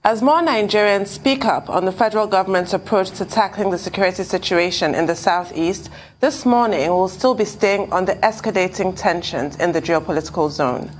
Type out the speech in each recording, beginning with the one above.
As more Nigerians speak up on the federal government's approach to tackling the security situation in the southeast, this morning we'll still be staying on the escalating tensions in the geopolitical zone.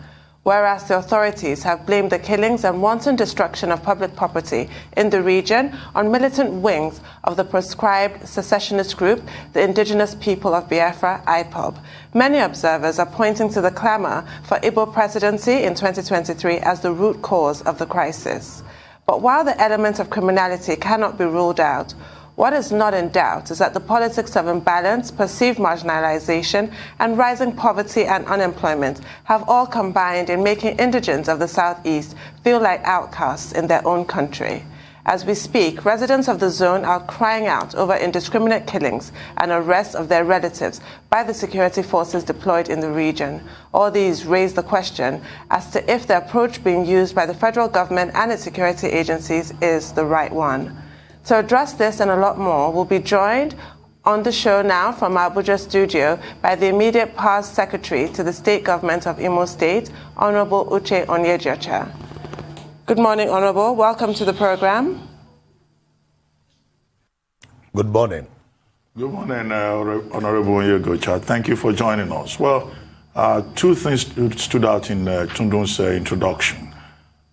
Whereas the authorities have blamed the killings and wanton destruction of public property in the region on militant wings of the proscribed secessionist group, the Indigenous People of Biafra, IPOB. Many observers are pointing to the clamor for Igbo presidency in 2023 as the root cause of the crisis. But while the element of criminality cannot be ruled out, what is not in doubt is that the politics of imbalance, perceived marginalization, and rising poverty and unemployment have all combined in making indigents of the Southeast feel like outcasts in their own country. As we speak, residents of the zone are crying out over indiscriminate killings and arrests of their relatives by the security forces deployed in the region. All these raise the question as to if the approach being used by the federal government and its security agencies is the right one. To address this and a lot more, we'll be joined on the show now from our Abuja studio by the immediate past secretary to the state government of Imo State, Honorable Uche Onyeagocha. Good morning, Honorable. Welcome to the program. Good morning. Good morning, Honorable Onyeagocha. Thank you for joining us. Well, two things stood out in Tundun's introduction.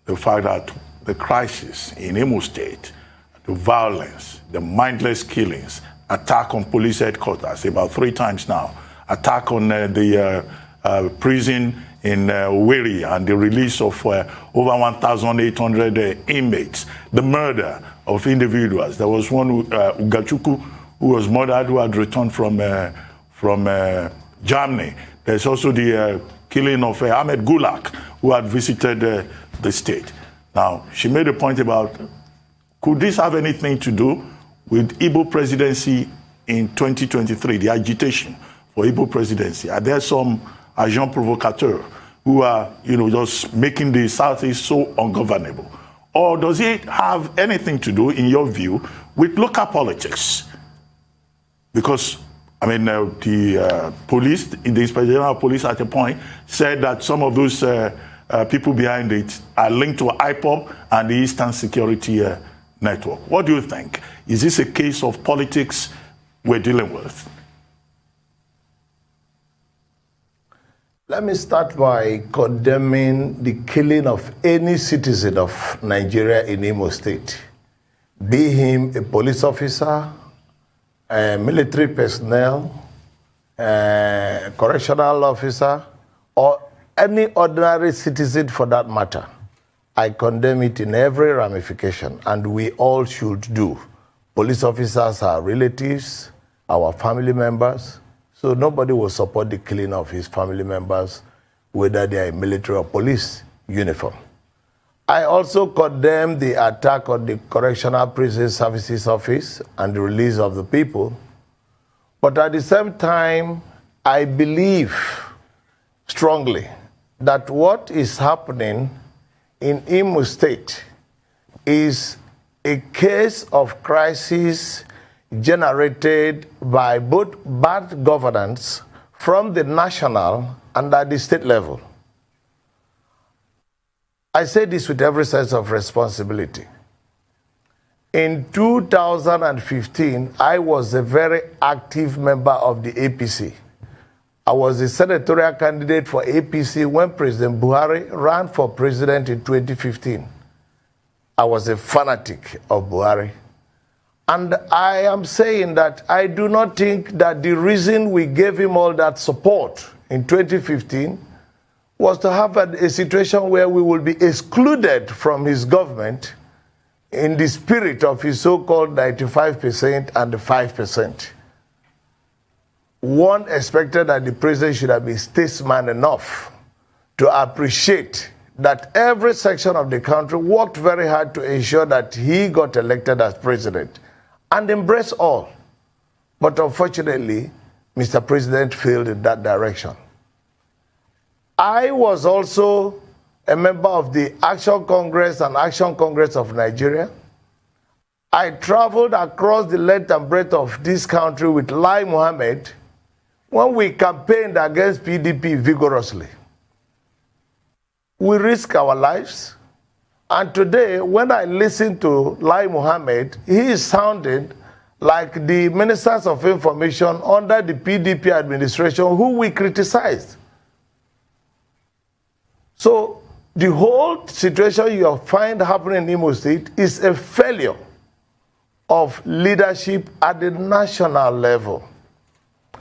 The fact that the crisis in Imo State, the violence, the mindless killings, attack on police headquarters about 3 times now, attack on the prison in Wiri and the release of over 1,800 inmates, the murder of individuals. There was one, Ugachuku, who was murdered, who had returned from Germany. There's also the killing of Ahmed Gulak, who had visited the state. Now, she made a point about, could this have anything to do with Igbo presidency in 2023, the agitation for Igbo presidency? Are there some agents provocateurs who are, just making the Southeast so ungovernable? Or does it have anything to do, in your view, with local politics? Because, the police, the Inspector General of Police at a point said that some of those people behind it are linked to IPOB and the Eastern Security Network. What do you think? Is this a case of politics we're dealing with? Let me start by condemning the killing of any citizen of Nigeria in Imo State, be him a police officer, a military personnel, a correctional officer, or any ordinary citizen for that matter. I condemn it in every ramification, and we all should do. Police officers are relatives, our family members, so nobody will support the killing of his family members, whether they are in military or police uniform. I also condemn the attack on the Correctional Prison Services Office and the release of the people. But at the same time, I believe strongly that what is happening in Imo State is a case of crisis generated by both bad governance from the national and at the state level. I say this with every sense of responsibility. In 2015, I was a very active member of the APC. I was a senatorial candidate for APC when President Buhari ran for president in 2015. I was a fanatic of Buhari. And I am saying that I do not think that the reason we gave him all that support in 2015 was to have a situation where we will be excluded from his government in the spirit of his so-called 95% and the 5%. One expected that the president should have been statesman enough to appreciate that every section of the country worked very hard to ensure that he got elected as president and embrace all. But unfortunately, Mr. President failed in that direction. I was also a member of the Action Congress and Action Congress of Nigeria. I traveled across the length and breadth of this country with Lai Mohammed when we campaigned against PDP vigorously. We risked our lives, And today, when I listen to Lai Mohammed, he is sounding like the ministers of information under the PDP administration who we criticized. So the whole situation you find happening in Imo State is a failure of leadership at the national level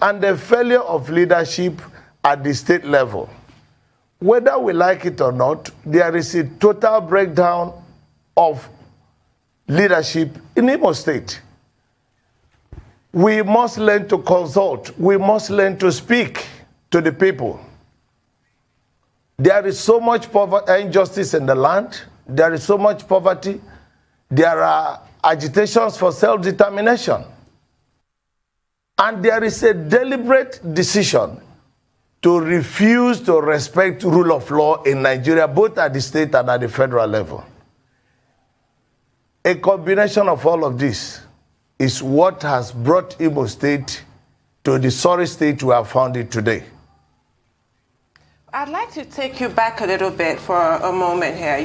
and a failure of leadership at the state level. Whether we like it or not, there is a total breakdown of leadership in Imo State. We must learn to consult. We must learn to speak to the people. There is so much injustice in the land. There is so much poverty. There are agitations for self-determination. And there is a deliberate decision to refuse to respect rule of law in Nigeria, both at the state and at the federal level. A combination of all of this is what has brought Imo State to the sorry state we have found it today. I'd like to take you back a little bit for a moment here.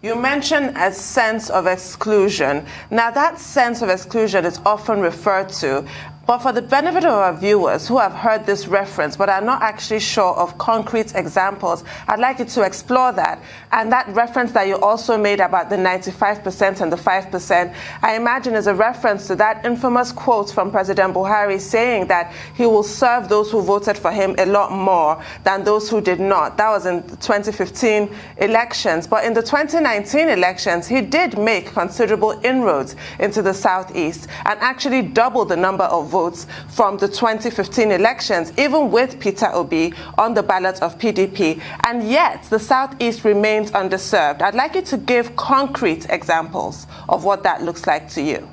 You mentioned a sense of exclusion. Now, that sense of exclusion is often referred to, but for the benefit of our viewers who have heard this reference but are not actually sure of concrete examples, I'd like you to explore that. And that reference that you also made about the 95% and the 5%, I imagine is a reference to that infamous quote from President Buhari saying that he will serve those who voted for him a lot more than those who did not. That was in the 2015 elections. But in the 2019 elections, he did make considerable inroads into the Southeast and actually doubled the number of votes from the 2015 elections, even with Peter Obi on the ballot of PDP. And yet, the Southeast remains underserved. I'd like you to give concrete examples of what that looks like to you.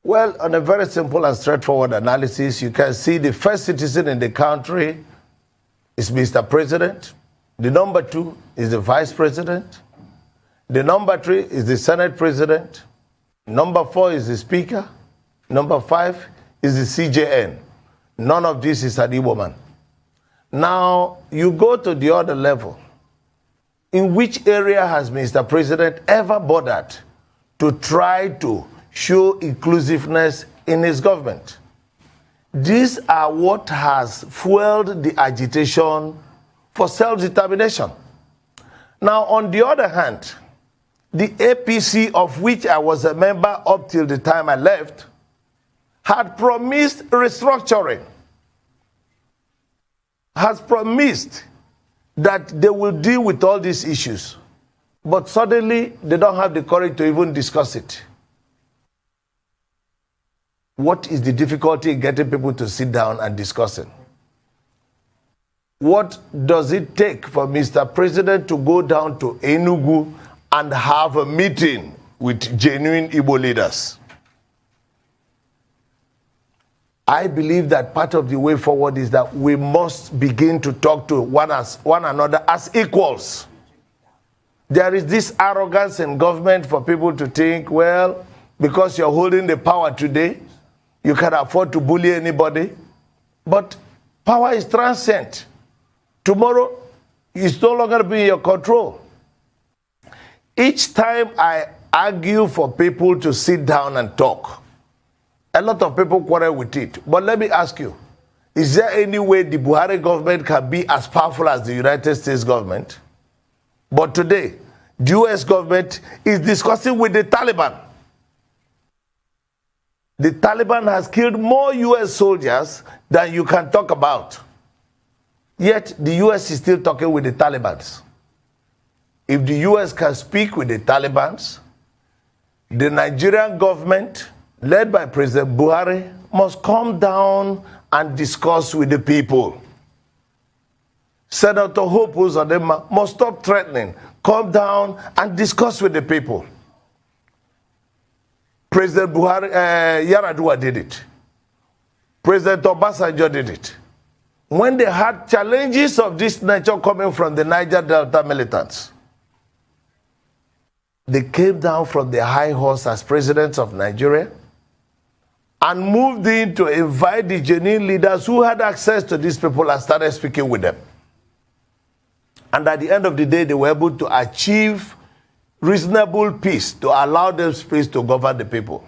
Well, on a very simple and straightforward analysis, you can see the first citizen in the country is Mr. President. The number 2 is the Vice President. The number 3 is the Senate President. Number 4 is the Speaker. Number 5 is the CJN. None of this is an Igbo man. Now, you go to the other level. In which area has Mr. President ever bothered to try to show inclusiveness in his government? These are what has fueled the agitation for self-determination. Now, on the other hand, the APC, of which I was a member up till the time I left, had promised restructuring, has promised that they will deal with all these issues. But suddenly, they don't have the courage to even discuss it. What is the difficulty in getting people to sit down and discuss it? What does it take for Mr. President to go down to Enugu and have a meeting with genuine Igbo leaders? I believe that part of the way forward is that we must begin to talk to one another as equals. There is this arrogance in government for people to think, well, because you're holding the power today, you can afford to bully anybody. But power is transient. Tomorrow, it's no longer be in your control. Each time I argue for people to sit down and talk, a lot of people quarrel with it. But let me ask you, is there any way the Buhari government can be as powerful as the United States government? But today, the US government is discussing with the Taliban. The Taliban has killed more US soldiers than you can talk about. Yet the US is still talking with the Taliban. If the US can speak with the Taliban, the Nigerian government, led by President Buhari, must come down and discuss with the people. Senator Hope Uzodinma must stop threatening, come down and discuss with the people. President Buhari, Yar'Adua did it. President Obasanjo did it. When they had challenges of this nature coming from the Niger Delta militants, they came down from the high horse as presidents of Nigeria and moved in to invite the genuine leaders who had access to these people and started speaking with them. And at the end of the day, they were able to achieve reasonable peace to allow them space to govern the people.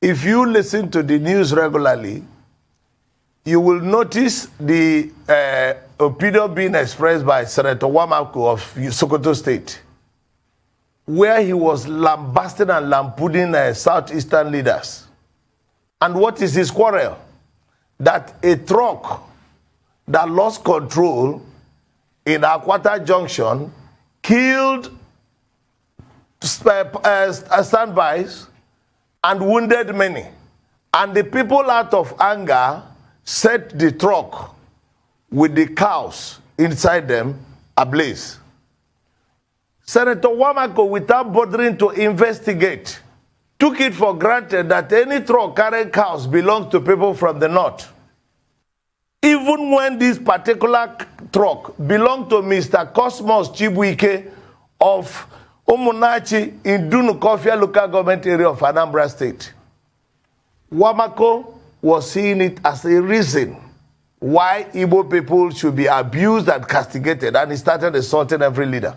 If you listen to the news regularly, you will notice the opinion being expressed by Senator Wamako of Sokoto State, where he was lambasting and lampooning southeastern leaders. And what is his quarrel? That a truck that lost control in Akwata Junction killed standbys and wounded many. And the people, out of anger, set the truck with the cows inside them ablaze. Senator Wamako, without bothering to investigate, took it for granted that any truck carrying cows belonged to people from the north. Even when this particular truck belonged to Mr. Cosmos Chibuike of Umunachi in Dunukofia local government area of Anambra State, Wamako was seeing it as a reason why Igbo people should be abused and castigated, and he started assaulting every leader.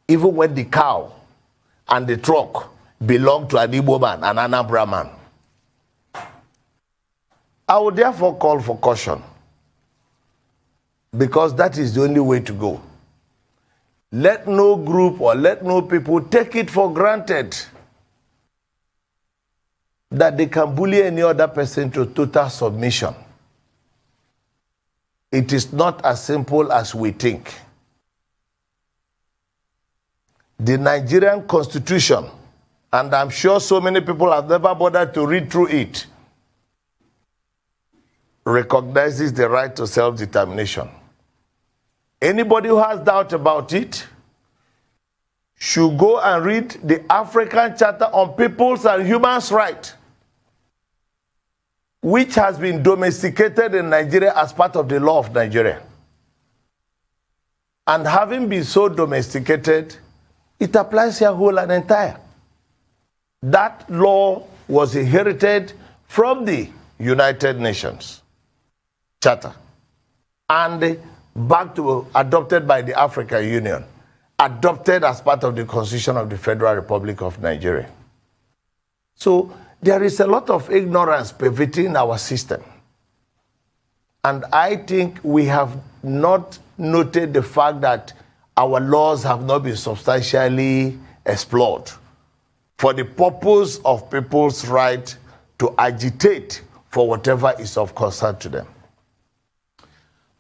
Even when the cow and the truck belonged to an Igbo man, an Anambra man. I would therefore call for caution, because that is the only way to go. Let no group or let no people take it for granted that they can bully any other person to total submission. It is not as simple as we think. The Nigerian Constitution, and I'm sure so many people have never bothered to read through it, recognizes the right to self-determination. Anybody who has doubt about it should go and read the African Charter on People's and Humans' Rights, which has been domesticated in Nigeria as part of the law of Nigeria. And having been so domesticated, it applies here whole and entire. That law was inherited from the United Nations Charter and adopted by the African Union, adopted as part of the Constitution of the Federal Republic of Nigeria. So there is a lot of ignorance pervading our system. And I think we have not noted the fact that our laws have not been substantially explored for the purpose of people's right to agitate for whatever is of concern to them.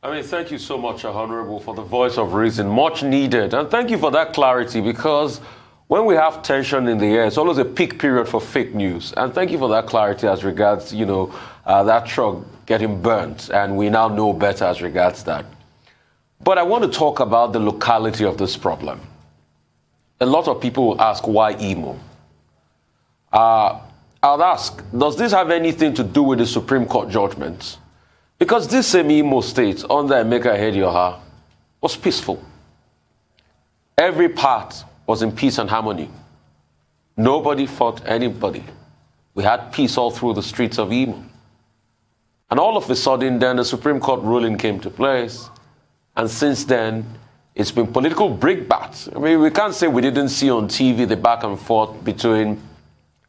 I mean, thank you so much, Honorable, for the voice of reason, much needed. And thank you for that clarity, because when we have tension in the air, it's always a peak period for fake news. And thank you for that clarity as regards, that truck getting burnt. And we now know better as regards that. But I want to talk about the locality of this problem. A lot of people will ask, why Imo? I'll ask, does this have anything to do with the Supreme Court judgments? Because this same Imo state under Emeka Ihedioha was peaceful. Every part was in peace and harmony. Nobody fought anybody. We had peace all through the streets of Imo. And all of a sudden, then the Supreme Court ruling came to place. And since then, it's been political brickbats. I mean, we can't say we didn't see on TV the back and forth between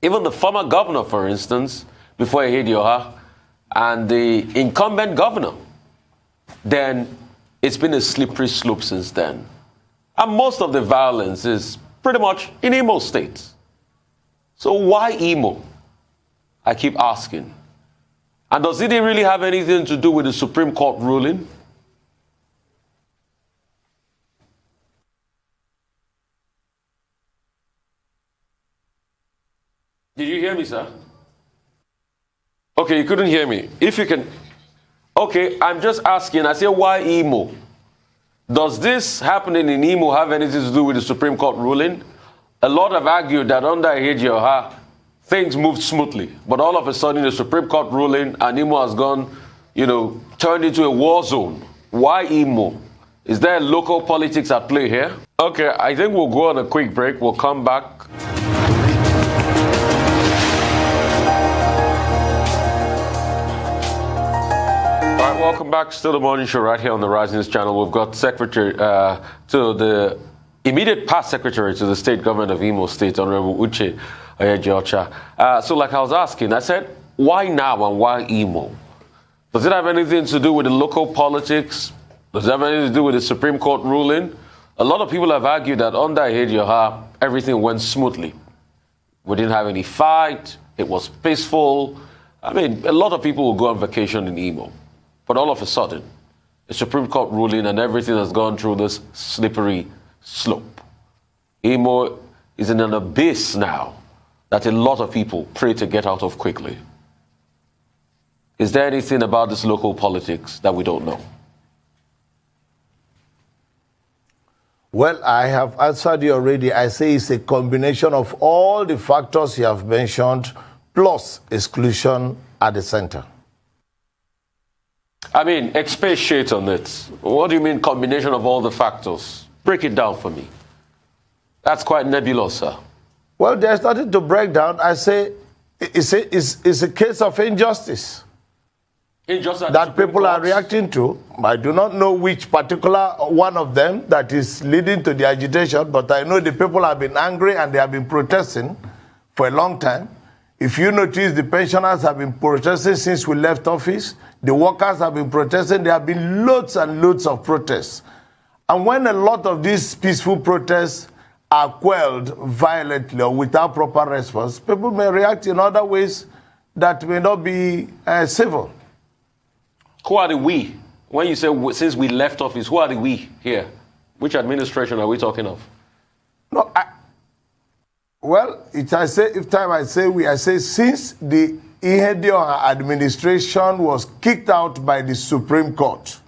even the former governor, for instance, before Ihedioha, and the incumbent governor. Then it's been a slippery slope since then. And most of the violence is pretty much in Imo State. So why Imo? I keep asking. And does it really have anything to do with the Supreme Court ruling? Did you hear me, sir? Okay, you couldn't hear me. If you can... Okay, I'm just asking. I say, why Imo? Does this happening in Imo have anything to do with the Supreme Court ruling? A lot have argued that under Ihedioha, things moved smoothly. But all of a sudden, the Supreme Court ruling and Imo has gone, turned into a war zone. Why Imo? Is there local politics at play here? Okay, I think we'll go on a quick break. We'll come back. back. Still the morning show right here on the Rise News channel. We've got Secretary to the immediate past Secretary to the State Government of Imo State, Honorable Uche Onyeagocha. So like I was asking, I said, why now and why Imo? Does it have anything to do with the local politics? Does it have anything to do with the Supreme Court ruling? A lot of people have argued that under Onyeagocha, everything went smoothly. We didn't have any fight. It was peaceful. I mean, a lot of people will go on vacation in Imo. But all of a sudden, the Supreme Court ruling and everything has gone through this slippery slope. Imo is in an abyss now that a lot of people pray to get out of quickly. Is there anything about this local politics that we don't know? Well, I have answered you already. I say it's a combination of all the factors you have mentioned, plus exclusion at the center. I mean, expatiate on it. What do you mean combination of all the factors? Break it down for me. That's quite nebulous, sir. Well, there's nothing to break down. I say it's a case of injustice. Injustice that people are reacting to. I do not know which particular one of them that is leading to the agitation, but I know the people have been angry and they have been protesting for a long time. If you notice, the pensioners have been protesting since we left office. The workers have been protesting. There have been loads and loads of protests. And when a lot of these peaceful protests are quelled violently or without proper response, people may react in other ways that may not be civil. Who are the we? When you say since we left office, who are the we here? Which administration are we talking of? No, well, I say since the Onyeagocha administration was kicked out by the Supreme Court,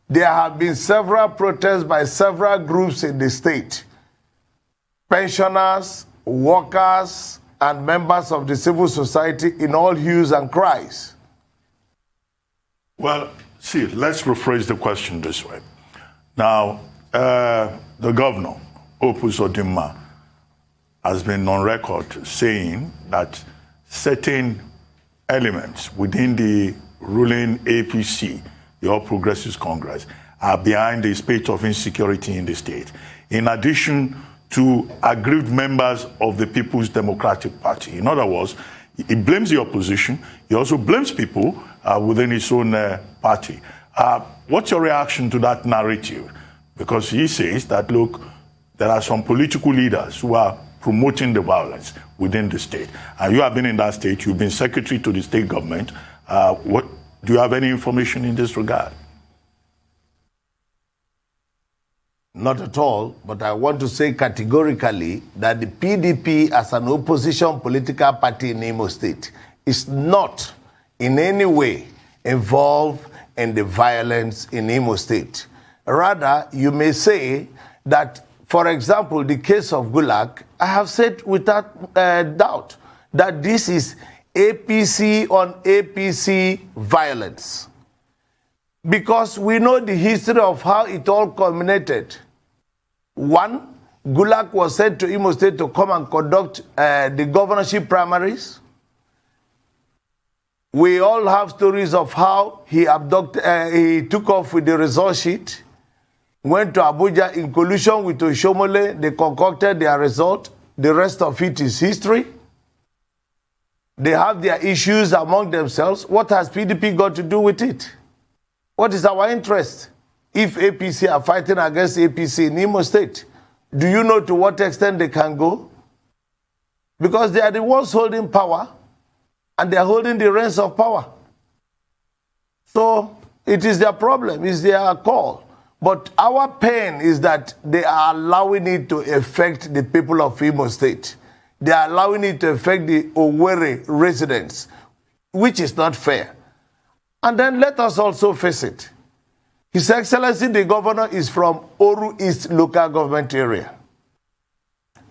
there have been several protests by several groups in the state. Pensioners, workers, and members of the civil society in all hues and cries. Well, see, let's rephrase the question this way. Now, the governor, Opus Odimma, has been on record saying that certain elements within the ruling APC, the All Progressives Congress, are behind the spate of insecurity in the state. In addition to aggrieved members of the People's Democratic Party. In other words, he blames the opposition. He also blames people within his own party. What's your reaction to that narrative? Because he says that, look, there are some political leaders who are promoting the violence within the state. And you have been in that state. You've been secretary to the state government. Do you have any information in this regard? Not at all, but I want to say categorically that the PDP as an opposition political party in Imo State is not in any way involved in the violence in Imo State. Rather, you may say that, for example, the case of Gulag, I have said without doubt that this is APC on APC violence. Because we know the history of how it all culminated. One, Gulag was sent to Imo State to come and conduct the governorship primaries. We all have stories of how he took off with the result sheet, went to Abuja in collusion with Oshomole, they concocted their result. The rest of it is history. They have their issues among themselves. What has PDP got to do with it? What is our interest if APC are fighting against APC in Imo State? Do you know to what extent they can go? Because they are the ones holding power, and they are holding the reins of power. So it is their problem, it's their call. But our pain is that they are allowing it to affect the people of Imo State. They are allowing it to affect the Owerri residents, which is not fair. And then let us also face it. His Excellency the Governor is from Oru East local government area.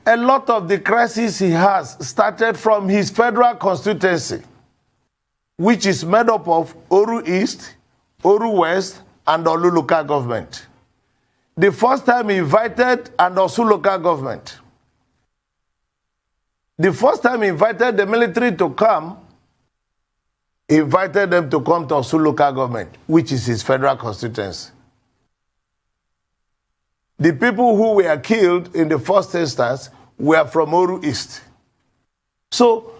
A lot of the crises he has started from his federal constituency, which is made up of Oru East, Oru West, and Olu local government. The first time he invited and Osu local government. The first time he invited the military to come, He invited them to come to Osun local government, which is his federal constituency. The people who were killed in the first instance were from Oru East. So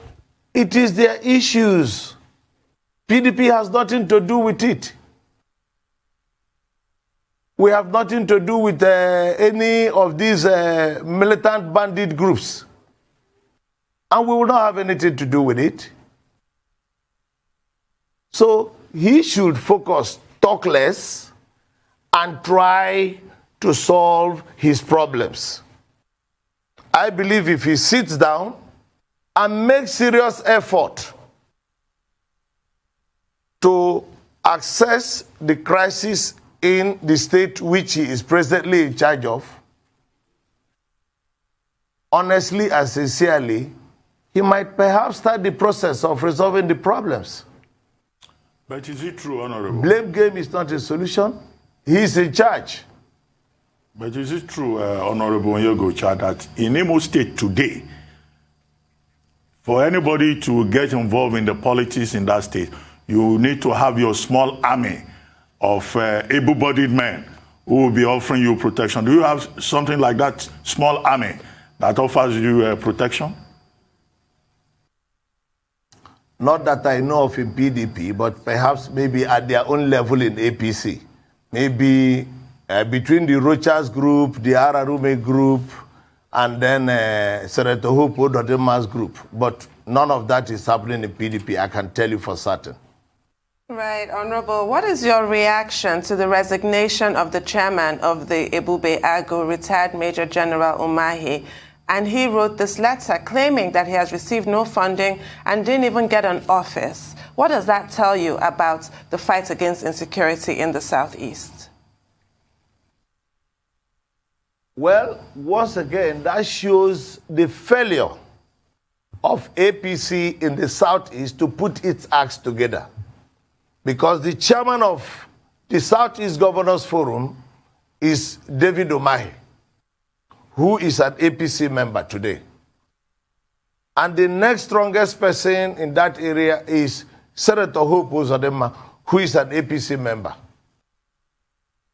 it is their issues. PDP has nothing to do with it. We have nothing to do with any of these militant bandit groups. And we will not have anything to do with it. So he should focus, talk less, and try to solve his problems. I believe if he sits down and makes serious effort to assess the crisis in the state which he is presently in charge of, honestly and sincerely, he might perhaps start the process of resolving the problems. But is it true, Honorable? Blame game is not a solution. He is in charge. But is it true, Honorable Onyeagocha, that in Imo State today, for anybody to get involved in the politics in that state, you need to have your small army of able-bodied men who will be offering you protection. Do you have something like that small army that offers you protection? Not that I know of in PDP, but perhaps maybe at their own level in APC. Maybe between the Rochas group, the Ararume group, and then Senator Hope Ododema's group. But none of that is happening in PDP, I can tell you for certain. Right, Honorable. What is your reaction to the resignation of the chairman of the Ebube Agu, retired Major General Umahi? And he wrote this letter claiming that he has received no funding and didn't even get an office. What does that tell you about the fight against insecurity in the Southeast? Well, once again, that shows the failure of APC in the Southeast to put its acts together. Because the chairman of the Southeast Governors Forum is David Umahi, who is an APC member today. And the next strongest person in that area is Senator Hope Uzodinma, who is an APC member.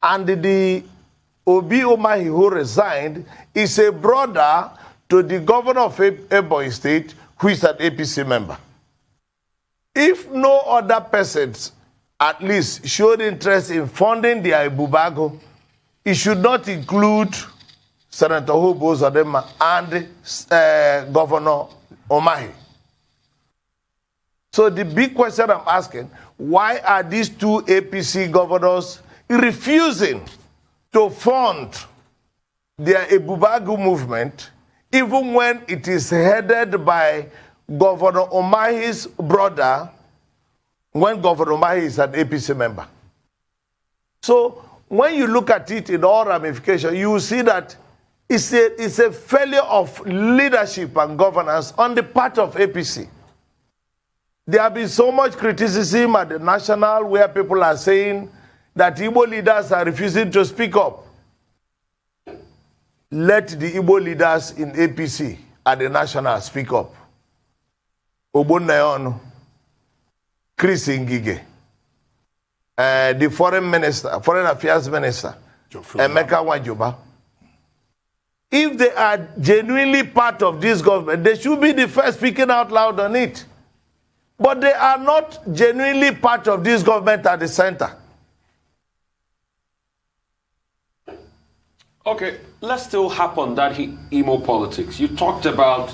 And the Obi Umahi, who resigned, is a brother to the governor of Ebonyi State, who is an APC member. If no other persons at least showed interest in funding the Ibubago, it should not include Senator Hope Uzodinma and Governor Umahi. So the big question I'm asking, why are these two APC governors refusing to fund their Ebubagu movement, even when it is headed by Governor Umahi's brother, when Governor Umahi is an APC member? So when you look at it in all ramifications, you will see that it's a failure of leadership and governance on the part of APC. There have been so much criticism at the national where people are saying that Igbo leaders are refusing to speak up. Let the Igbo leaders in APC at the national speak up. Ogbonnaya, Chris Ngige, the foreign affairs minister, Emeka Wajoba. If they are genuinely part of this government, they should be the first speaking out loud on it. But they are not genuinely part of this government at the center. Okay, let's still hop on that Imo politics. You talked about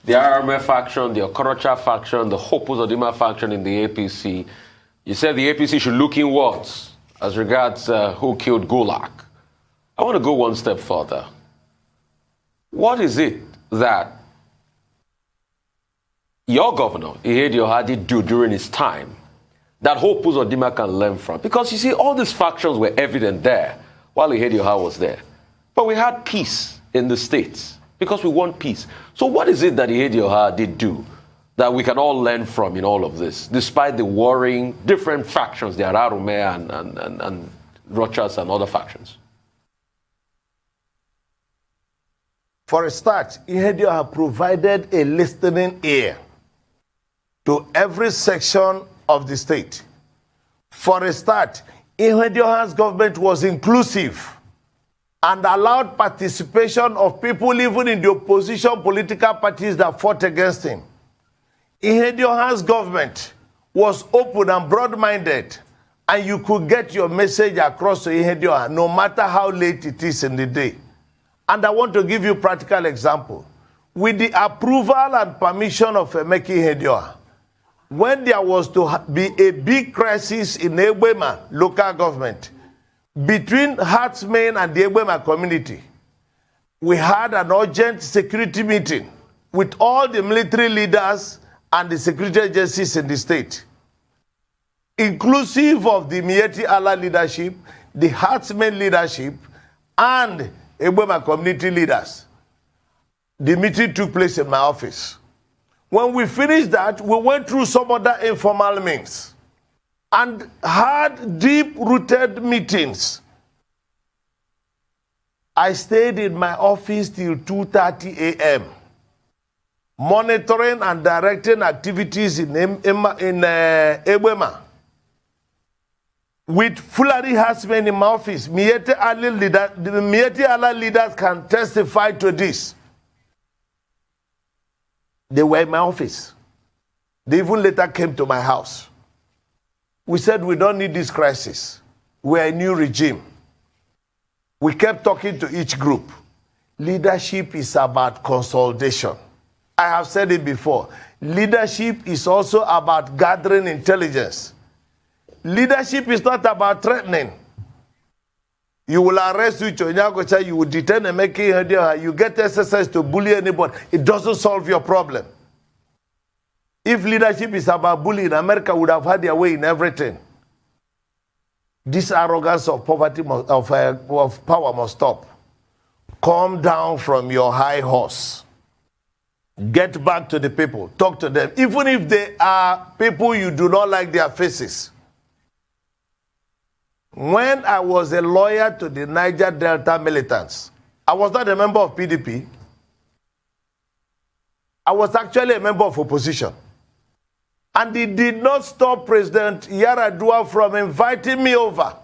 the RMF faction, the Okorocha faction, the Hope Uzodinma faction in the APC. You said the APC should look inwards as regards who killed Gulak. I want to go one step further. What is it that your governor, Ihedi Oha, did do during his time that Hope Uzodinma can learn from? Because you see, all these factions were evident there while Ihedi Oha was there. But we had peace in the states because we want peace. So what is it that Ihedi Oha did do that we can all learn from in all of this, despite the warring different factions, the Ararume and Rochas and other factions? For a start, Ihedi Oha provided a listening ear to every section of the state. For a start, Onyeagocha's government was inclusive and allowed participation of people even in the opposition political parties that fought against him. Onyeagocha's government was open and broad-minded, and you could get your message across to Onyeagocha no matter how late it is in the day. And I want to give you a practical example. With the approval and permission of Onyeagocha, when there was to be a big crisis in Egbema local government, between herdsmen and the Egbema community, we had an urgent security meeting with all the military leaders and the security agencies in the state, inclusive of the Miyetti Allah leadership, the herdsmen leadership, and Egbema community leaders. The meeting took place in my office. When we finished that, we went through some other informal means and had deep-rooted meetings. I stayed in my office till 2:30 a.m., monitoring and directing activities in Egbema. With Fulani herdsmen in my office, Miyetti Allah leaders can testify to this. They were in my office. They even later came to my house. We said, we don't need this crisis. We're a new regime. We kept talking to each group. Leadership is about consolidation. I have said it before. Leadership is also about gathering intelligence. Leadership is not about threatening. You will arrest Uche Onyeagocha, you will detain and make it, you get SSS to bully anybody. It doesn't solve your problem. If leadership is about bullying, America would have had their way in everything. This arrogance of poverty, of power must stop. Calm down from your high horse. Get back to the people. Talk to them. Even if they are people you do not like their faces. When I was a lawyer to the Niger Delta militants, I was not a member of PDP. I was actually a member of opposition. And it did not stop President Yar'Adua from inviting me over.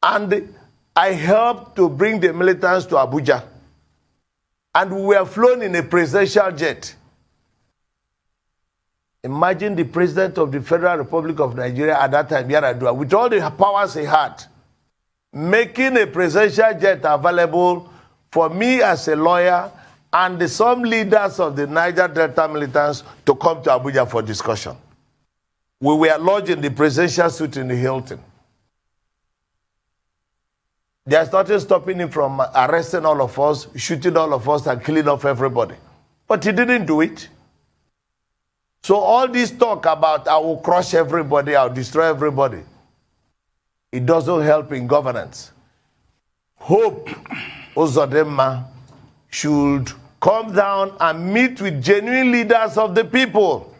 And I helped to bring the militants to Abuja. And we were flown in a presidential jet. Imagine the president of the Federal Republic of Nigeria at that time, Yar'Adua, with all the powers he had, making a presidential jet available for me as a lawyer and some leaders of the Niger Delta militants to come to Abuja for discussion. We were lodged in the presidential suite in the Hilton. There's nothing stopping him from arresting all of us, shooting all of us, and killing off everybody. But he didn't do it. So all this talk about I will crush everybody, I'll destroy everybody, it doesn't help in governance. Hope Uzodinma should come down and meet with genuine leaders of the people.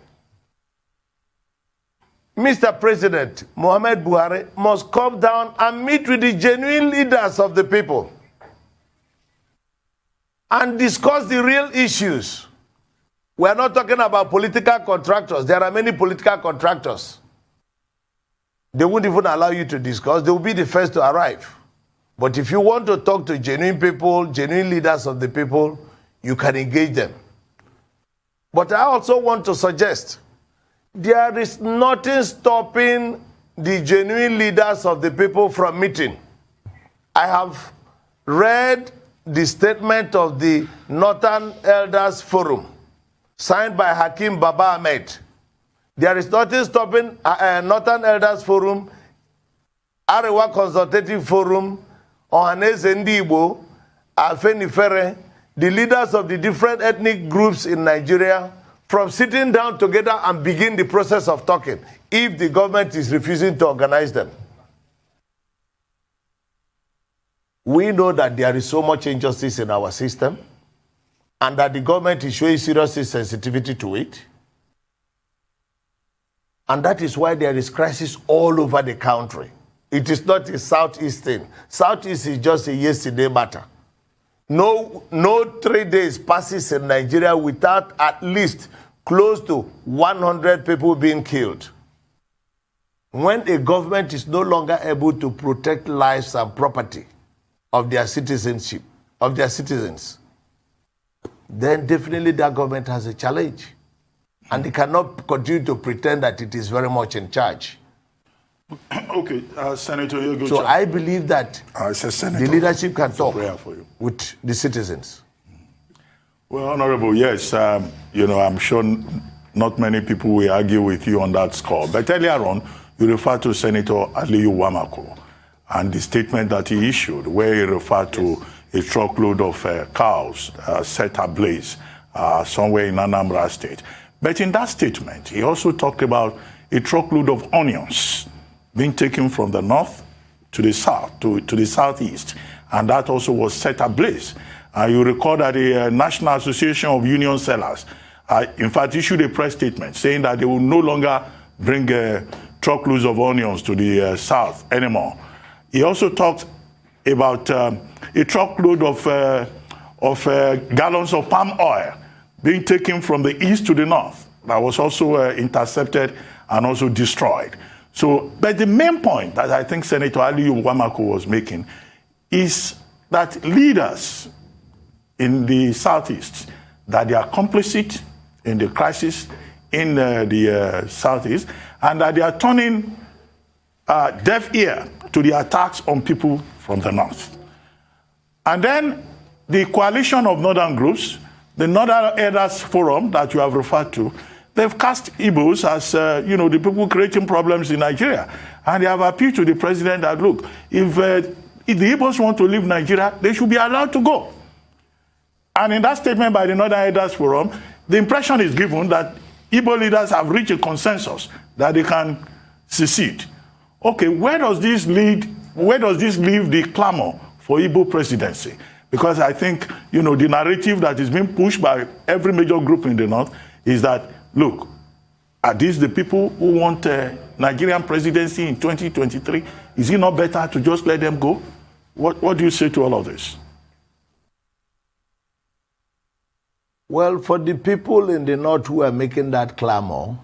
Mr. President Muhammad Buhari must come down and meet with the genuine leaders of the people and discuss the real issues. We are not talking about political contractors. There are many political contractors. They won't even allow you to discuss. They will be the first to arrive. But if you want to talk to genuine people, genuine leaders of the people, you can engage them. But I also want to suggest there is nothing stopping the genuine leaders of the people from meeting. I have read the statement of the Northern Elders Forum, signed by Hakim Baba Ahmed. There is nothing stopping Northern Elders Forum, Arewa Consultative Forum, Ohaneze Ndigbo, Afenifere, the leaders of the different ethnic groups in Nigeria, from sitting down together and begin the process of talking, if the government is refusing to organize them. We know that there is so much injustice in our system, and that the government is showing serious sensitivity to it. And that is why there is crisis all over the country. It is not a Southeast thing. Southeast is just a yesterday matter. No 3 days passes in Nigeria without at least close to 100 people being killed. When a government is no longer able to protect lives and property of their citizenship, of their citizens, then definitely that government has a challenge. And they cannot continue to pretend that it is very much in charge. Okay, Senator Onyeagocha. So I believe that the leadership can talk with the citizens. Well, Honorable, yes, I'm sure not many people will argue with you on that score. But earlier on, you referred to Senator Aliyu Wamako and the statement that he issued, where he referred to a truckload of cows set ablaze somewhere in Anambra State. But in that statement, he also talked about a truckload of onions being taken from the north to the south, to the southeast, and that also was set ablaze. You recall that the National Association of Union Sellers, in fact, issued a press statement saying that they will no longer bring truckloads of onions to the south anymore. He also talked about a truckload of gallons of palm oil being taken from the east to the north. That was also intercepted and also destroyed. So, but the main point that I think Senator Aliyu Wamako was making is that leaders in the southeast, that they are complicit in the crisis in the southeast, and that they are turning deaf ear to the attacks on people from the north. And then the coalition of northern groups, the Northern Elders Forum that you have referred to, they've cast Igbos as, the people creating problems in Nigeria. And they have appealed to the president that, look, if the Igbos want to leave Nigeria, they should be allowed to go. And in that statement by the Northern Elders Forum, the impression is given that Igbo leaders have reached a consensus that they can secede. Okay, where does this leave the clamor for Igbo presidency? Because I think, the narrative that is being pushed by every major group in the north is that, look, are these the people who want Nigerian presidency in 2023? Is it not better to just let them go? What do you say to all of this? Well, for the people in the north who are making that clamor,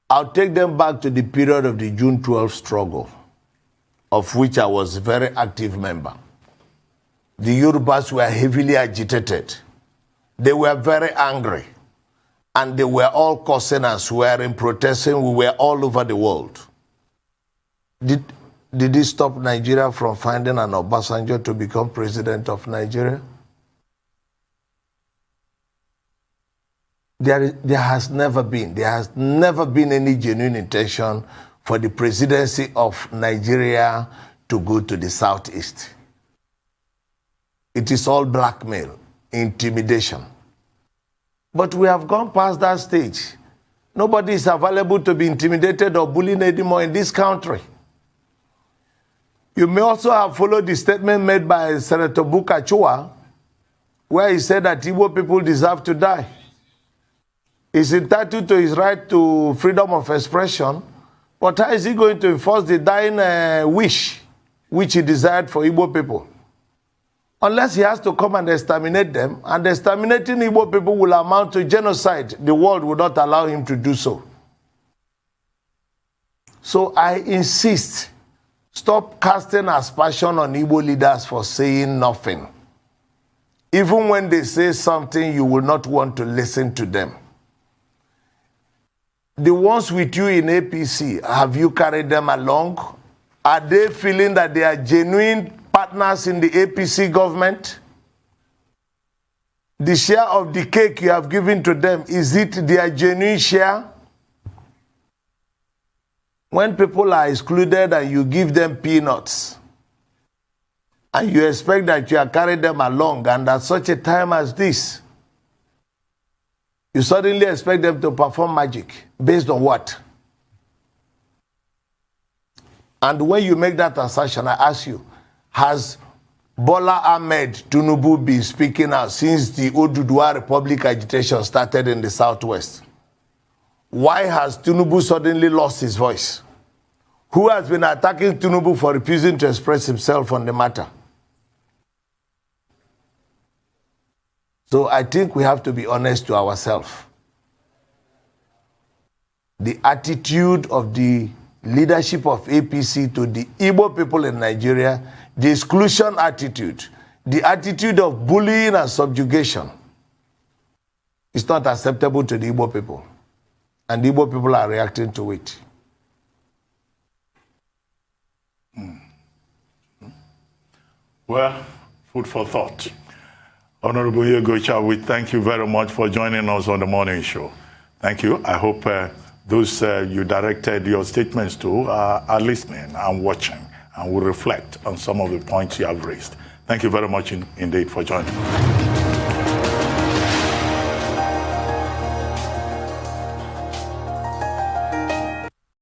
I'll take them back to the period of the June 12 struggle, of which I was a very active member. The Yorubas were heavily agitated. They were very angry. And they were all cursing and swearing, protesting. We were all over the world. Did it stop Nigeria from finding an Obasanjo to become president of Nigeria? There has never been any genuine intention for the presidency of Nigeria to go to the southeast. It is all blackmail, intimidation. But we have gone past that stage. Nobody is available to be intimidated or bullied anymore in this country. You may also have followed the statement made by Senator Bukachua, where he said that Igbo people deserve to die. He's entitled to his right to freedom of expression, but how is he going to enforce the dying wish which he desired for Igbo people? Unless he has to come and exterminate them, and exterminating Igbo people will amount to genocide. The world will not allow him to do so. So I insist, stop casting aspersion on Igbo leaders for saying nothing. Even when they say something, you will not want to listen to them. The ones with you in APC, have you carried them along? Are they feeling that they are genuine partners in the APC government? The share of the cake you have given to them, is it their genuine share? When people are excluded and you give them peanuts, and you expect that you are carrying them along, and at such a time as this, you suddenly expect them to perform magic. Based on what? And when you make that assertion, I ask you, has Bola Ahmed Tinubu been speaking out since the Oduduwa Republic agitation started in the southwest? Why has Tinubu suddenly lost his voice? Who has been attacking Tinubu for refusing to express himself on the matter? So I think we have to be honest to ourselves. The attitude of the leadership of APC to the Igbo people in Nigeria, the exclusion attitude, the attitude of bullying and subjugation, is not acceptable to the Igbo people. And the Igbo people are reacting to it. Well, food for thought. Honorable Onyeagocha, we thank you very much for joining us on the morning show. Thank you. I hope those you directed your statements to are listening and watching and will reflect on some of the points you have raised. Thank you very much indeed for joining us.